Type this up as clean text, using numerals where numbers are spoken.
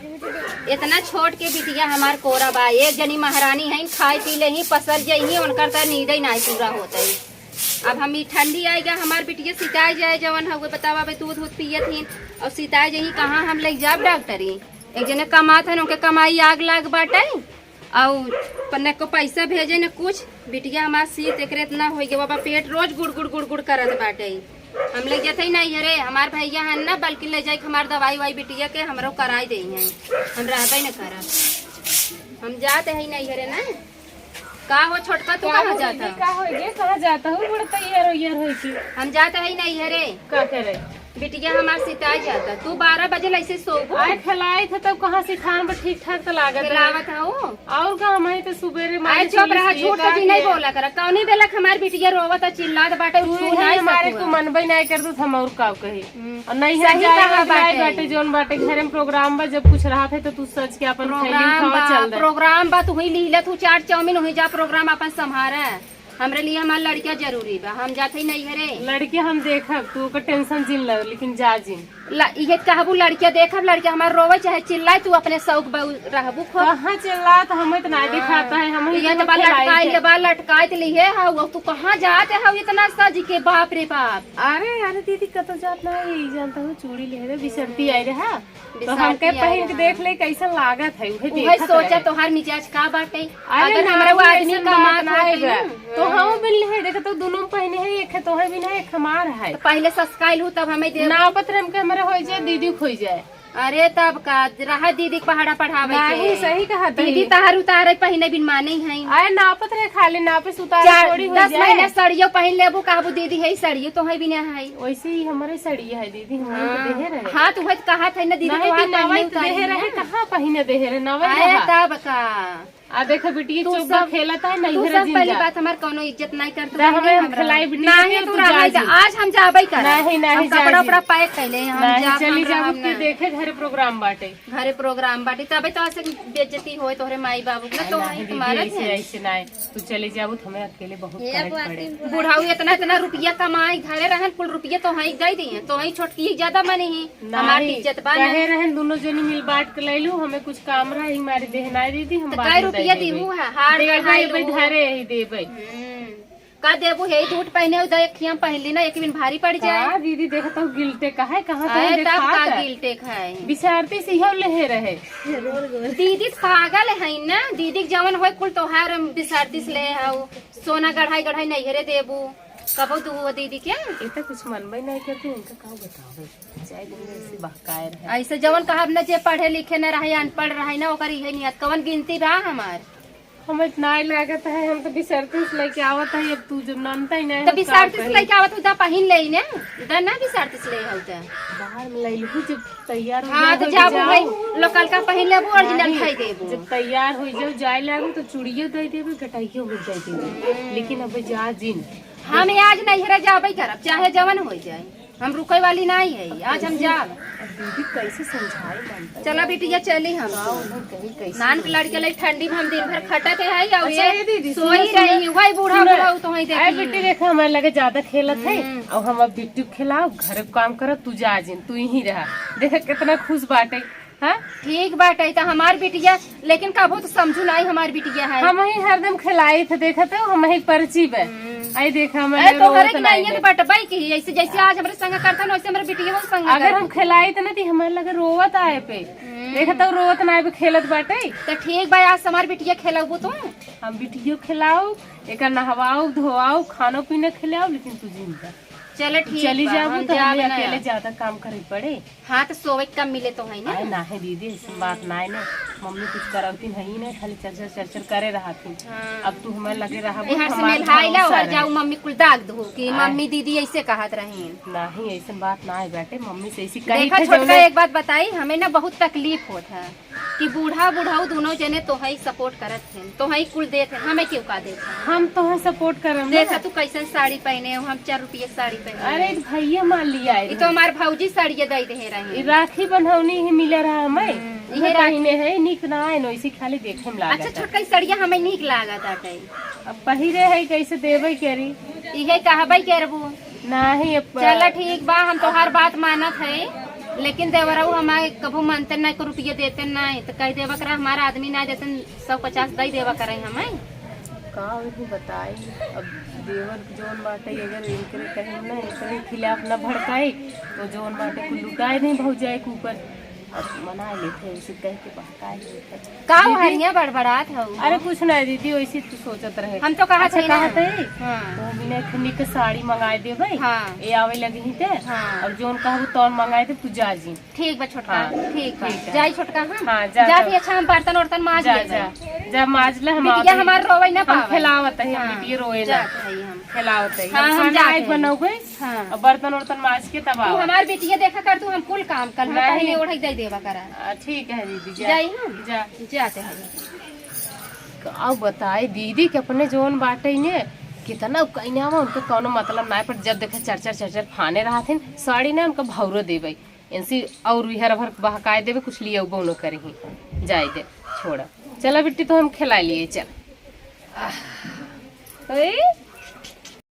इतना छोट के बिटिया हमार कोरा बा, एक जनी महारानी है, खाए पी ले ही पसर जही उनकर त नींद नहीं पूरा होता है। अब हम ठंडी आएगा हमार बिटिया सिताए जाए जवन हुए बतावा दूध दूध पियत ही और सिताए जही कहाँ हम ले जाब डॉक्टरी। एक जने कमात है उनके कमाई आग लाग बाटे और न को पैसा भेजे न कुछ। बिटिया हमार सीत एक इतना हो गया बाबा, पेट रोज गुड़ गुड़ गुड़ गुड़ करत बाटे। हम ले जाते ही नहीं हरे हमार भैया है ना, बल्कि ले जाए हमार दवाई वाई बिटिया के हमरो कराई दे हैं, हम रहते ही न करब। हम जाते ही नहीं हरे ना। का हो छोटका तू कहाँ जाता? कहाँ जाता हूँ बड़ा तैयार हो की। हम जाते ही नहीं हरे। का करे बिटिया हमार सिताई जाता, तू 12 बजे ऐसे सो आए खिलाए थे तब कहाँ से खान पर ठीक ठाक तो लागत खिलावत हो और का हमारे तो सुबेरे आए चुप रहा, झूठ का जी नहीं बोला कर। कौनी बेला हमार बिटिया रोवत चिल्लात बाटे हमारे को मनबई नहीं कर दो हम और का कही और नहीं है जाए बाटे जोन बाटे घर में प्रोग्राम बा जब कुछ रहा थे तो तू सच के अपन प्रोग्राम बा तू ही लीला तू चाट चाउमीन हुई जा प्रोग्राम अपन संभारा। हमरे लिए हमार लड़कियां जरूरी बा, हम जाते ही नहीं हरे। लड़की हम देखब तू का टेंशन जिन लग लेकिन जा जिन ये कहबू लड़कियां देखब, लड़कियां हमार रोवे चाहे चिल्लाए तू अपने शौक रहबू। कहाँ चिल्ला तो हमें तो नहीं दिखाता है हम लटकाई के बाद लटकाई लिए है तू कहाँ जाते है इतना सज के बाप रे बाप। अरे अरे दीदी कतो जात ना यही जानता हूँ चूड़ी ले बिसरती आई रहा तो हमके पहन के देख ले कैसा लागत है वही सोचा तोहार मिजाज का बाटे। अगर हमारा वो आदमी कमाता तो हम बिल है देखो तो दोनों पहने है एक तो है बिना एक हमार है तो पहले सस्काइल हूँ तब हमें ना पत्र हमके हमारा हो जाए दीदी खोई जाए। अरे तब का रहा दीदी पहाड़ा पढ़ावे नहीं सही कहा दीदी तार उतारे पहने बिन माने है। अरे नापत रहे खाली नापे उतारे 10 महीना सड़ियो पहन लेबू कहबू दीदी है सड़ियो तो है बिना है वैसे ही हमारे सड़िया है दीदी हमारे हाँ तू है कहा था ना दीदी कहाँ पहने दे रहे नवा तब का आ देखो बेटी चुप खेलता है नहीं पहली बात हमार कोनो इज्जत नहीं करता हम खिलाई बेटी आज हम जाबे कर नहीं कपड़ा उपड़ा पैक कैले हम चली जाबू के देखे घरे प्रोग्राम बाटे तबे तो ऐसे बेइज्जती होए तोहरे माई बाबू ना तो तुम्हारा ऐसे नहीं तू चली जाबू हमें अकेले बहुत पड़े बुढ़ाऊ इतना रुपया कमाई घरे रहन कुल रुपया तो हई गई दी तो हई छोटकी ज्यादा मनी ही हमारी इज्जत बा रहे रहन दोनों जनी मिल बांट के ले लू हमें कुछ काम रहा हमारी देहनाई दीदी हम रुपया दीहू है हार घरे ही देबे का देबू हे झूठ पहने देखिए पहनली ना एक दिन भारी पड़ जाए। दीदी देखता हूँ गिलटे का है कहाँ का गिलटे है बिचारती से ले रहे दीदी पागल है ना दीदी जवन हो कुल तोहार बिसारती से ले सोना गढ़ाई गढ़ाई नहीं हरे देबू कबो दू दीदी क्या इतना कुछ मनबई नहीं करती उनका कहा बताओ ऐसे जवन कहब न जे पढ़े लिखे न रहे अनपढ़ रहे ना ओकर इहे नियत कवन गिनती रहा हमार हम इतना लागत है हम तो बिसरती लेके आवत है अब तू जब ननता ही नहीं तो बिसरती लेके आवत उदा पहिन ले ने उदा ना बिसरती ले होता बाहर में ले लू जब तैयार हो हां तो जाबू भाई लोकल का पहिन लेबू ओरिजिनल खाई देबू जब तैयार हो जाओ जाए लागू तो चूड़ियों दे देबे कटाइयो मिल जाए लेकिन अब जा जिन हम आज नहीं हरा जाबे करब चाहे जवन हो जाए हम रुके वाली नहीं है आज हम जाब। दीदी कैसे समझाए चला बिटिया चली हम नान के लड़के ले ठंडी में हम दिन भर खटत है सोई रही वही बूढ़ा बूढ़ा तो ही बेटी देखा हमारे लगे ज्यादा खेलत है और हम अब बिट्टू खिलाओ घर काम करब तू जा जिन तू ही रहा देख कितना खुश बाटे। हाँ ठीक बाटे तो हमार बिटिया लेकिन कबू तो समझू नहीं हमार बिटिया है हम ही हरदम खिलाई थे देखा तो हम ही पर्ची पे आई देखा तो हर एक नहीं बटबाई की ऐसे जैसे आज हमारे संग करता ना वैसे हमारे बिटिया संग अगर हम खिलाई तो ना हमारे लगे रोवत आए पे देखा तो रोवत ना खेलत बाटे तो ठीक भाई आज हमार बिटिया खेलबू तुम हम बिटियो खिलाओ एक नहवाओ धोआओ खानो पीने खिलाओ लेकिन तू जिंदा चले ठीक चली जाबू तो अकेले ज्यादा काम करे पड़े। हाँ तो सोवे कम मिले तो है ना है दीदी ऐसी बात ना है ना मम्मी कुछ करती नहीं ना खाली चरचर करे रहा थी। हाँ। अब तू हमें लगे रहा जाऊ मम्मी कुल दाग दो कि मम्मी दीदी ऐसे कहत रही नहीं ऐसी बात ना है बेटे मम्मी से ऐसी छोटका एक बात बताई हमें ना बहुत तकलीफ होता है कि बूढ़ा बुढ़ाऊ दोनों जने तो है सपोर्ट करत थे तो है कुल देते हमें क्यों का देते हम तो है सपोर्ट कर देखा तू कैसे साड़ी पहने हम 4 रुपये साड़ी पहने। अरे भैया मान लिया तो हमारे भौजी साड़ी दे रहे राखी बंधौनी ही मिले रहा हमें ये राखी है निक ना है इसी खाली देखे में अच्छा छोटका सड़िया हमें निक लागत अब पहिरे है कैसे देवे करी इहे कहबे करबू नहीं चला ठीक बा हम तोहार बात मानत है लेकिन देवरा हमारे कभू मानते नहीं को रुपये देते नहीं तो कह देवा करा हमारा आदमी ना देते 150 दई देवा करे हमें का वही बताई। अब देवर जोन बाटे अगर इनके कहीं ना इनके खिलाफ न भड़काई तो जोन बाटे को लुटाए नहीं भौजाए के ऊपर। अब मना लेते उसे कह के बहकाए का हरिया बड़बड़ात हो। अरे कुछ नहीं दीदी वैसे तू सोचत रहे हम तो कहा अच्छा थे कहते हाँ। तो बिना खनी के साड़ी मंगाए दे भाई हाँ। ये आवे लगी ही थे हाँ। और जोन कहबू तौन मंगाए थे तू जा जी। ठीक बा छोटका हाँ, ठीक ठीक है। जाई छोटका हाँ, जा जा तो। भी अच्छा हम बर्तन वर्तन माज जा ले जा जब माजले हम बिटिया हमार रोवे ना हम पावे खिलावत है हाँ, हम बिटिया रोए ना जात हई हम खिलावत है हाँ, हम खाना जाते आए हैं। बनौगे हाँ। और बर्तन वर्तन माज के तब तू आओ। हमार बिटिया देखा कर तू हम कुल काम कल हम नहीं। पहले ओढ़ दे देवा करा ठीक है दीदी जा जाई हम जा जाते हैं। अब बताए दीदी के अपने जोन बाटे ने कितना कहना हुआ उनका कोनो मतलब ना पर जब देखे चरचर फाने रहा थे साड़ी ने उनका भौरो देवे इनसी और हर भर बहकाए देवे कुछ लिए उबो करे ही जाए दे छोड़ा चला बिट्टी तो हम खिला लिए चल